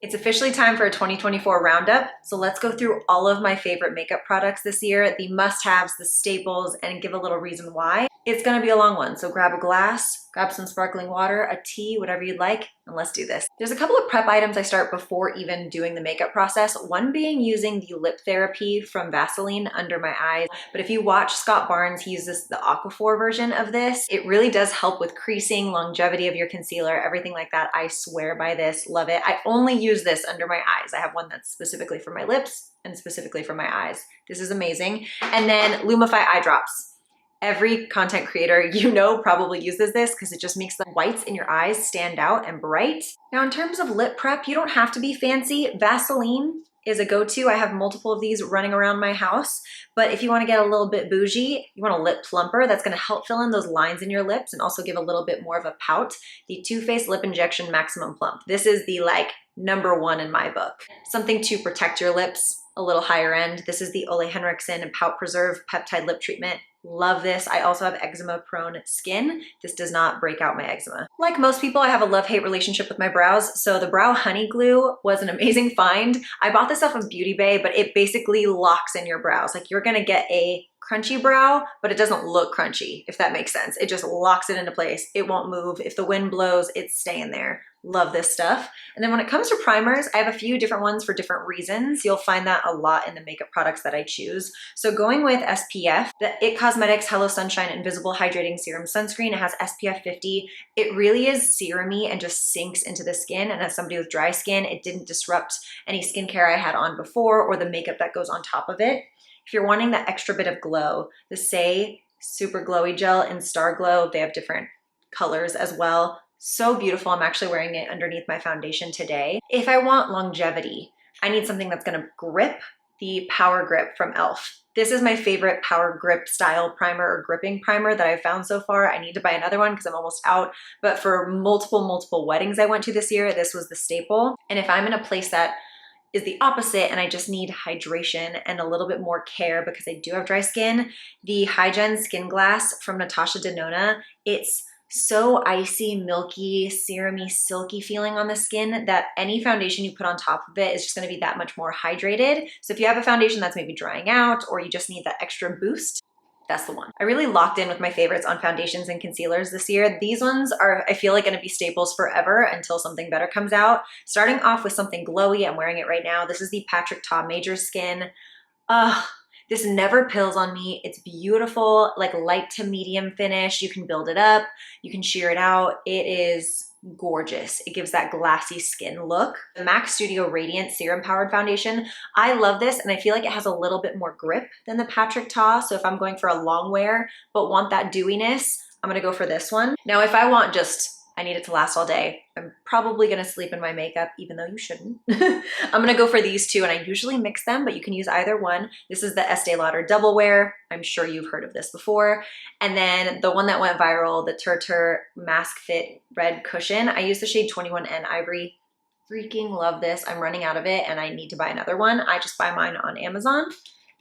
It's officially time for a 2024 roundup, so let's go through all of my favorite makeup products this year, the must-haves, the staples, and give a little reason why. It's gonna be a long one, so grab a glass, grab some sparkling water, a tea, whatever you'd like, and let's do this. There's a couple of prep items I start before even doing the makeup process, one being using the lip therapy from Vaseline under my eyes. But if you watch Scott Barnes, he uses the Aquaphor version of this. It really does help with creasing, longevity of your concealer, everything like that. I swear by this, love it. I only use this under my eyes. I have one that's specifically for my lips and specifically for my eyes. This is amazing. And then Lumify eye drops. Every content creator you know probably uses this because it just makes the whites in your eyes stand out and bright. Now, in terms of lip prep, you don't have to be fancy. Vaseline is a go-to. I have multiple of these running around my house, but if you want to get a little bit bougie, you want a lip plumper that's going to help fill in those lines in your lips and also give a little bit more of a pout, the Too Faced Lip Injection Maximum Plump. This is the #1 in my book. Something to protect your lips, a little higher end. This is the Ole Henriksen Pout Preserve Peptide Lip Treatment. Love this. I also have eczema prone skin. This does not break out my eczema. Like most people, I have a love-hate relationship with my brows. So the Brow Honey Glue was an amazing find. I bought this off of Beauty Bay, but it basically locks in your brows. Like you're gonna get a crunchy brow, but it doesn't look crunchy, if that makes sense. It just locks it into place. It won't move. If the wind blows, it's staying there. Love this stuff. And then when it comes to primers, I have a few different ones for different reasons. You'll find that a lot in the makeup products that I choose. So going with SPF, the IT Cosmetics Hello Sunshine Invisible Hydrating Serum Sunscreen, it has SPF 50. It really is serum-y and just sinks into the skin. And as somebody with dry skin, it didn't disrupt any skincare I had on before or the makeup that goes on top of it. If you're wanting that extra bit of glow, the Say Super Glowy Gel in Star Glow, they have different colors as well. So beautiful. I'm actually wearing it underneath my foundation today. If I want longevity, I need something that's gonna grip, the Power Grip from e.l.f. This is my favorite Power Grip style primer or gripping primer that I've found so far. I need to buy another one because I'm almost out. But for multiple weddings I went to this year, this was the staple. And if I'm in a place that is the opposite and I just need hydration and a little bit more care because I do have dry skin, the Hygen Skin Glass from Natasha Denona, it's so icy, milky, serum-y, silky feeling on the skin that any foundation you put on top of it is just gonna be that much more hydrated. So if you have a foundation that's maybe drying out or you just need that extra boost, that's the one. I really locked in with my favorites on foundations and concealers this year. These ones are, I feel like, gonna be staples forever until something better comes out. Starting off with something glowy, I'm wearing it right now. This is the Patrick Ta Major Skin. This never pills on me. It's beautiful, like light to medium finish. You can build it up, you can sheer it out. It is gorgeous. It gives that glassy skin look. The MAC Studio Radiant Serum Powered Foundation. I love this and I feel like it has a little bit more grip than the Patrick Ta. So if I'm going for a long wear but want that dewiness, I'm gonna go for this one. Now, if I want I need it to last all day, I'm probably gonna sleep in my makeup, even though you shouldn't. I'm gonna go for these two, and I usually mix them, but you can use either one. This is the Estee Lauder Double Wear. I'm sure you've heard of this before. And then the one that went viral, the Turtur Mask Fit Red Cushion. I use the shade 21N Ivory. Freaking love this. I'm running out of it, and I need to buy another one. I just buy mine on Amazon.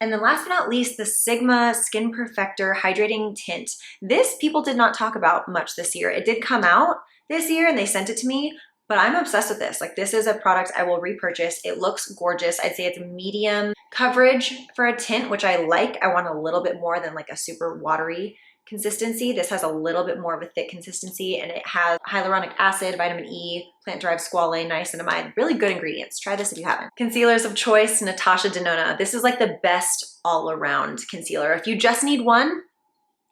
And then last but not least, the Sigma Skin Perfector Hydrating Tint. This people did not talk about much this year. It did come out this year and they sent it to me, but I'm obsessed with this. Like, this is a product I will repurchase. It looks gorgeous. I'd say it's medium coverage for a tint, which I like. I want a little bit more than like a super watery consistency. This has a little bit more of a thick consistency and it has hyaluronic acid, vitamin E, plant-derived squalane, niacinamide, really good ingredients. Try this if you haven't. Concealers of choice, Natasha Denona. This is like the best all-around concealer. If you just need one,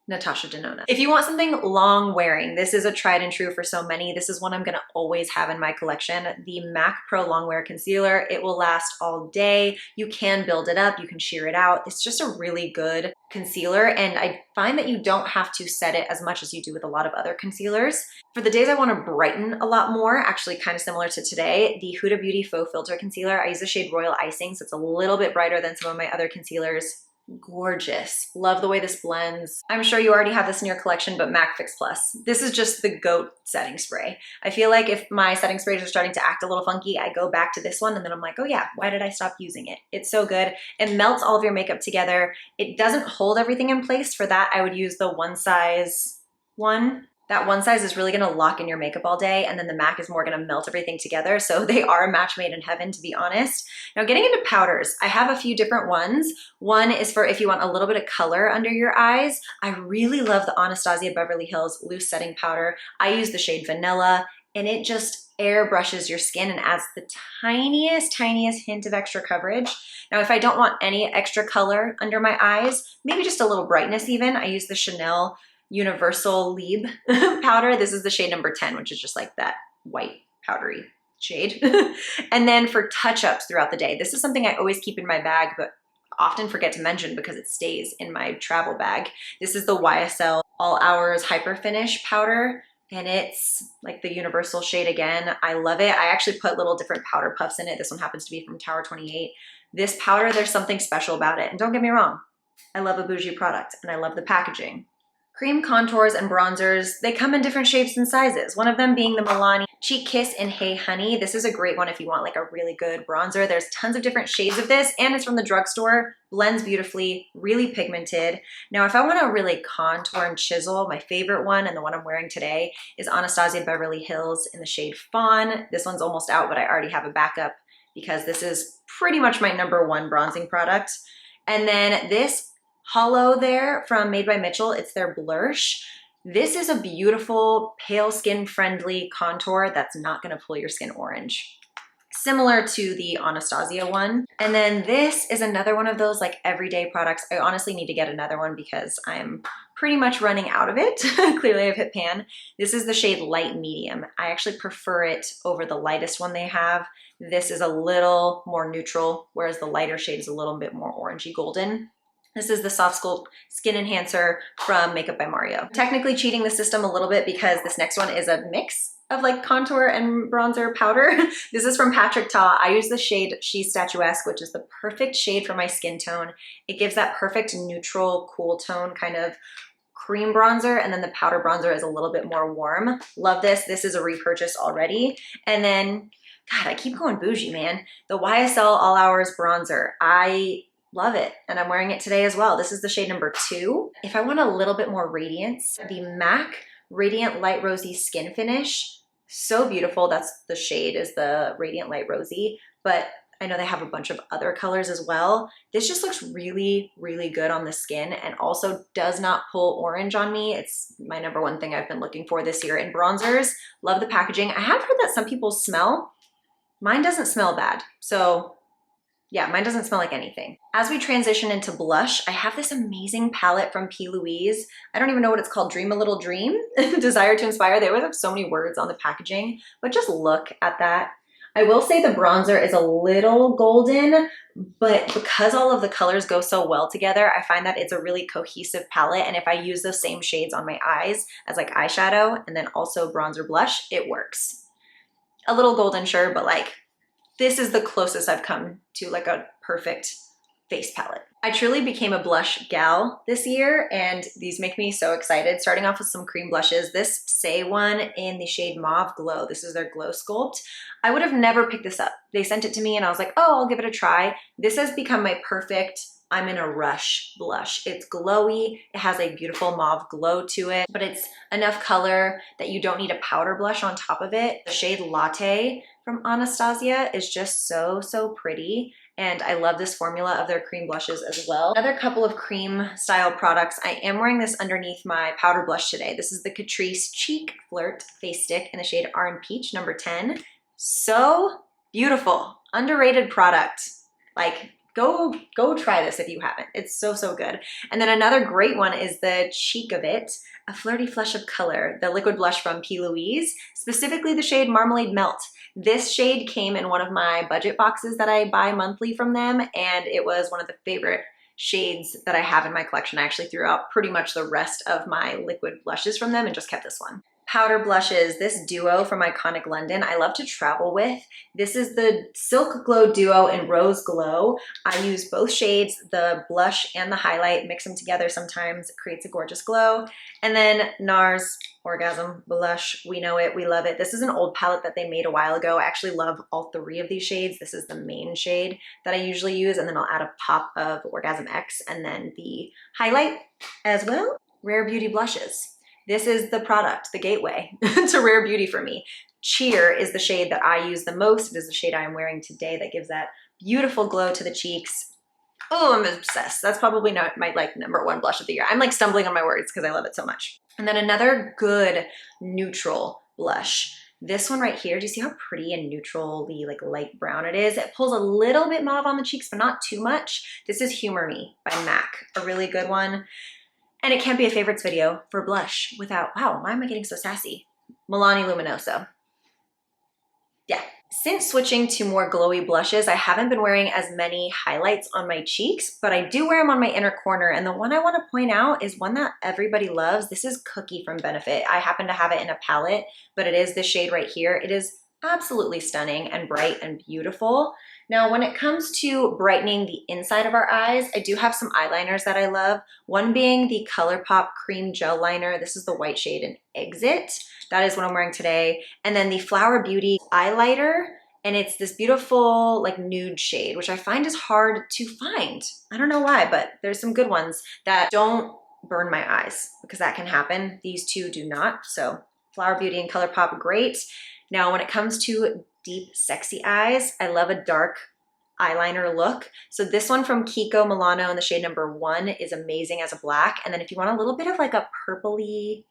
Natasha Denona. If you want something long wearing, this is a tried and true for so many. This is one I'm gonna always have in my collection. The MAC Pro Long Wear Concealer. It will last all day. You can build it up, you can sheer it out. It's just a really good concealer, and I find that you don't have to set it as much as you do with a lot of other concealers. For the days I wanna brighten a lot more, actually kind of similar to today, the Huda Beauty Faux Filter Concealer. I use the shade Royal Icing, so it's a little bit brighter than some of my other concealers. Gorgeous. Love the way this blends. I'm sure you already have this in your collection, but MAC Fix Plus. This is just the GOAT setting spray. I feel like if my setting sprays are starting to act a little funky, I go back to this one and then I'm like, oh yeah, why did I stop using it? It's so good. It melts all of your makeup together. It doesn't hold everything in place. For that, I would use the One Size one. That one size is really gonna lock in your makeup all day, and then the MAC is more gonna melt everything together. So they are a match made in heaven, to be honest. Now getting into powders, I have a few different ones. One is for if you want a little bit of color under your eyes. I really love the Anastasia Beverly Hills Loose Setting Powder. I use the shade Vanilla, and it just airbrushes your skin and adds the tiniest hint of extra coverage. Now, if I don't want any extra color under my eyes, maybe just a little brightness even, I use the Chanel Universal Lieb powder. This is the shade number 10, which is just like that white powdery shade. And then for touch-ups throughout the day, this is something I always keep in my bag, but often forget to mention because it stays in my travel bag. This is the YSL All Hours Hyper Finish powder, and it's like the universal shade again. I love it. I actually put little different powder puffs in it. This one happens to be from Tower 28. This powder, there's something special about it. And don't get me wrong, I love a bougie product and I love the packaging. Cream contours and bronzers, they come in different shapes and sizes. One of them being the Milani Cheek Kiss in Hey Honey. This is a great one if you want like a really good bronzer. There's tons of different shades of this, and it's from the drugstore, blends beautifully, really pigmented. Now, if I want to really contour and chisel, my favorite one, and the one I'm wearing today, is Anastasia Beverly Hills in the shade Fawn. This one's almost out, but I already have a backup because this is pretty much my #1 bronzing product. And then this Hollow there from Made by Mitchell, it's their Blursh. This is a beautiful, pale skin friendly contour that's not gonna pull your skin orange. Similar to the Anastasia one. And then this is another one of those like everyday products. I honestly need to get another one because I'm pretty much running out of it. Clearly I've hit pan. This is the shade Light Medium. I actually prefer it over the lightest one they have. This is a little more neutral, whereas the lighter shade is a little bit more orangey golden. This is the Soft Sculpt Skin Enhancer from Makeup by Mario. Technically cheating the system a little bit because this next one is a mix of like contour and bronzer powder. This is from Patrick Ta. I use the shade She's Statuesque, which is the perfect shade for my skin tone. It gives that perfect neutral, cool tone kind of cream bronzer, and then the powder bronzer is a little bit more warm. Love this. This is a repurchase already. And then, God, I keep going bougie, man. The YSL All Hours bronzer. I love it, and I'm wearing it today as well. This is the shade number 2. If I want a little bit more radiance, the MAC Radiant Light Rosy Skin Finish, so beautiful. That's the shade, is the Radiant Light Rosy, but I know they have a bunch of other colors as well. This just looks really, really good on the skin and also does not pull orange on me. It's my #1 thing I've been looking for this year in bronzers. Love the packaging. I have heard that some people smell. Mine doesn't smell bad, so yeah, mine doesn't smell like anything. As we transition into blush, I have this amazing palette from P. Louise. I don't even know what it's called, Dream a Little Dream, Desire to Inspire. They always have so many words on the packaging, but just look at that. I will say the bronzer is a little golden, but because all of the colors go so well together, I find that it's a really cohesive palette. And if I use those same shades on my eyes as like eyeshadow and then also bronzer blush, it works. A little golden, sure, but like, this is the closest I've come to like a perfect face palette. I truly became a blush gal this year, and these make me so excited. Starting off with some cream blushes. This Say one in the shade Mauve Glow. This is their Glow Sculpt. I would have never picked this up. They sent it to me and I was like, oh, I'll give it a try. This has become my perfect I'm in a rush blush. It's glowy, it has a beautiful mauve glow to it, but it's enough color that you don't need a powder blush on top of it. The shade Latte from Anastasia is just so, so pretty. And I love this formula of their cream blushes as well. Another couple of cream style products. I am wearing this underneath my powder blush today. This is the Catrice Cheek Flirt Face Stick in the shade R and Peach, number 10. So beautiful, underrated product. Like, go try this if you haven't. It's so, so good. And then another great one is the Cheek of It, a flirty flush of color, the liquid blush from P. Louise, specifically the shade Marmalade Melt. This shade came in one of my budget boxes that I buy monthly from them, and it was one of the favorite shades that I have in my collection. I actually threw out pretty much the rest of my liquid blushes from them and just kept this one. Powder blushes, this duo from Iconic London, I love to travel with. This is the Silk Glow Duo in Rose Glow. I use both shades, the blush and the highlight, mix them together sometimes, it creates a gorgeous glow. And then NARS Orgasm Blush, we know it, we love it. This is an old palette that they made a while ago. I actually love all 3 of these shades. This is the main shade that I usually use, and then I'll add a pop of Orgasm X and then the highlight as well. Rare Beauty blushes. This is the product, the gateway to rare beauty for me. Cheer is the shade that I use the most. It is the shade I am wearing today that gives that beautiful glow to the cheeks. Oh, I'm obsessed. That's probably not my like #1 blush of the year. I'm like stumbling on my words because I love it so much. And then another good neutral blush. This one right here, do you see how pretty and neutrally like light brown it is? It pulls a little bit mauve on the cheeks, but not too much. This is Humor Me by MAC, a really good one. And it can't be a favorites video for blush without, wow, why am I getting so sassy? Milani Luminoso. Yeah. Since switching to more glowy blushes, I haven't been wearing as many highlights on my cheeks, but I do wear them on my inner corner. And the one I want to point out is one that everybody loves. This is Cookie from Benefit. I happen to have it in a palette, but it is this shade right here. It is absolutely stunning and bright and beautiful. Now, when it comes to brightening the inside of our eyes, I do have some eyeliners that I love. One being the ColourPop Cream Gel Liner. This is the white shade in Exit. That is what I'm wearing today. And then the Flower Beauty Eyeliner, and it's this beautiful like nude shade, which I find is hard to find. I don't know why, but there's some good ones that don't burn my eyes because that can happen. These two do not. So Flower Beauty and ColourPop, great. Now, when it comes to deep, sexy eyes, I love a dark eyeliner look. So this one from Kiko Milano in the shade #1 is amazing as a black. And then if you want a little bit of like a purpley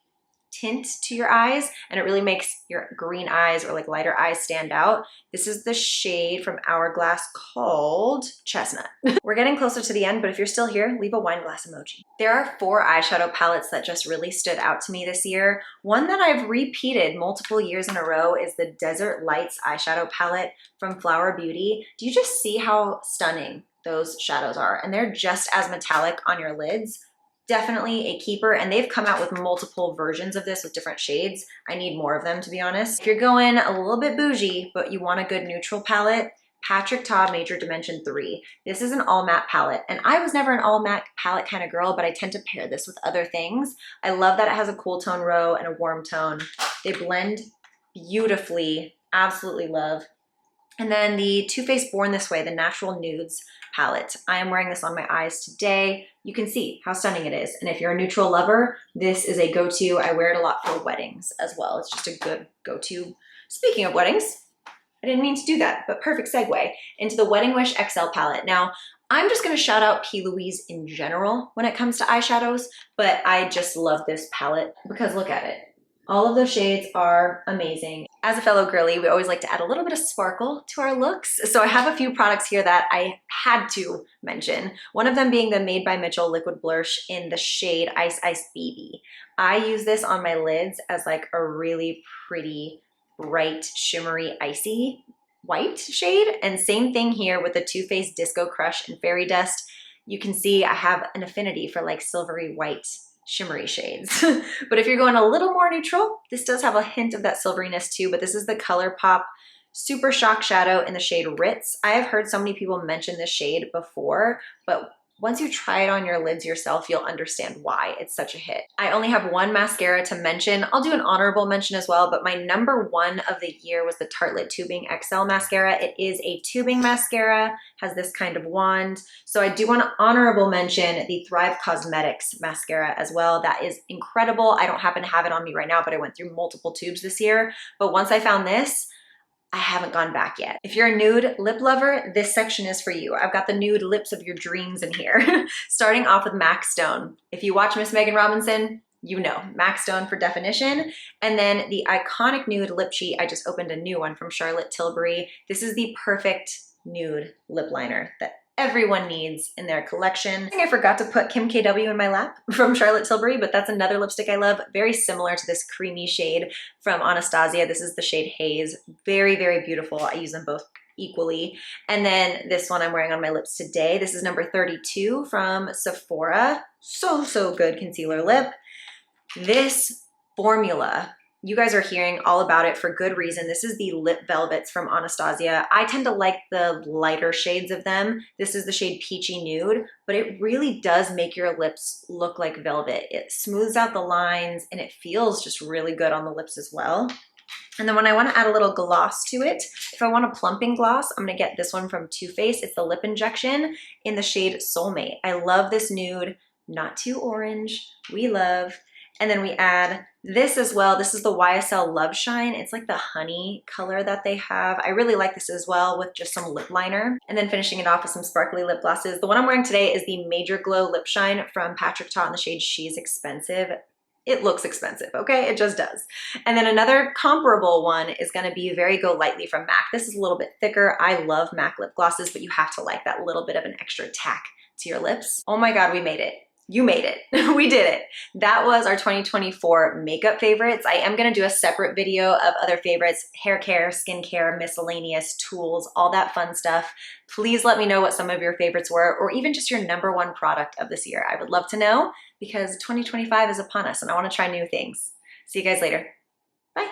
tint to your eyes, and it really makes your green eyes or like lighter eyes stand out, this is the shade from Hourglass called Chestnut. We're getting closer to the end, but if you're still here, leave a wine glass emoji. There are 4 eyeshadow palettes that just really stood out to me this year. One that I've repeated multiple years in a row is the Desert Lights eyeshadow palette from Flower Beauty. Do you just see how stunning those shadows are? And they're just as metallic on your lids. Definitely a keeper, and they've come out with multiple versions of this with different shades. I need more of them, to be honest. If you're going a little bit bougie, but you want a good neutral palette, Patrick Ta Major Dimension 3. This is an all matte palette, and I was never an all matte palette kind of girl, but I tend to pair this with other things. I love that it has a cool tone row and a warm tone. They blend beautifully, absolutely love. And then the Too Faced Born This Way, the Natural Nudes palette. I am wearing this on my eyes today. You can see how stunning it is. And if you're a neutral lover, this is a go-to. I wear it a lot for weddings as well. It's just a good go-to. Speaking of weddings, I didn't mean to do that, but perfect segue into the Wedding Wish XL palette. Now, I'm just gonna shout out P. Louise in general when it comes to eyeshadows, but I just love this palette because look at it. All of those shades are amazing. As a fellow girly, we always like to add a little bit of sparkle to our looks. So I have a few products here that I had to mention. One of them being the Made by Mitchell Liquid Blush in the shade Ice Ice Baby. I use this on my lids as like a really pretty, bright, shimmery, icy white shade. And same thing here with the Too Faced Disco Crush and Fairy Dust. You can see I have an affinity for like silvery white shimmery shades. But if you're going a little more neutral, this does have a hint of that silveriness too, but this is the ColourPop Super Shock Shadow in the shade Ritz. I have heard so many people mention this shade before, but once you try it on your lids yourself, you'll understand why it's such a hit. I only have one mascara to mention. I'll do an honorable mention as well, but my #1 of the year was the Tartelette Tubing XL mascara. It is a tubing mascara, has this kind of wand. So I do want to honorable mention the Thrive Cosmetics mascara as well. That is incredible. I don't happen to have it on me right now, but I went through multiple tubes this year. But once I found this, I haven't gone back yet. If you're a nude lip lover, this section is for you. I've got the nude lips of your dreams in here. Starting off with MAC Stone. If you watch Miss Megan Robinson, you know, MAC Stone for definition. And then the iconic nude lip sheet, I just opened a new one from Charlotte Tilbury. This is the perfect nude lip liner that everyone needs in their collection. I think I forgot to put Kim KW in my lap from Charlotte Tilbury, but that's another lipstick I love. Very similar to this creamy shade from Anastasia. This is the shade Haze. Very, very beautiful. I use them both equally. And then this one I'm wearing on my lips today. This is #32 from Sephora. So good concealer lip. This formula, you guys are hearing all about it for good reason. This is the Lip Velvets from Anastasia. I tend to like the lighter shades of them. This is the shade Peachy Nude, but it really does make your lips look like velvet. It smooths out the lines and it feels just really good on the lips as well. And then when I want to add a little gloss to it, if I want a plumping gloss, I'm going to get this one from Too Faced. It's the Lip Injection in the shade Soulmate. I love this nude, not too orange. We love. And then we add this as well. This is the YSL Love Shine. It's like the honey color that they have. I really like this as well with just some lip liner. And then finishing it off with some sparkly lip glosses. The one I'm wearing today is the Major Glow Lip Shine from Patrick Ta in the shade She's Expensive. It looks expensive, okay? It just does. And then another comparable one is gonna be Very Go Lightly from MAC. This is a little bit thicker. I love MAC lip glosses, but you have to like that little bit of an extra tack to your lips. Oh my God, we made it. You made it. We did it. That was our 2024 makeup favorites. I am gonna do a separate video of other favorites, hair care, skincare, miscellaneous tools, all that fun stuff. Please let me know what some of your favorites were, or even just your #1 product of this year. I would love to know because 2025 is upon us and I wanna try new things. See you guys later. Bye.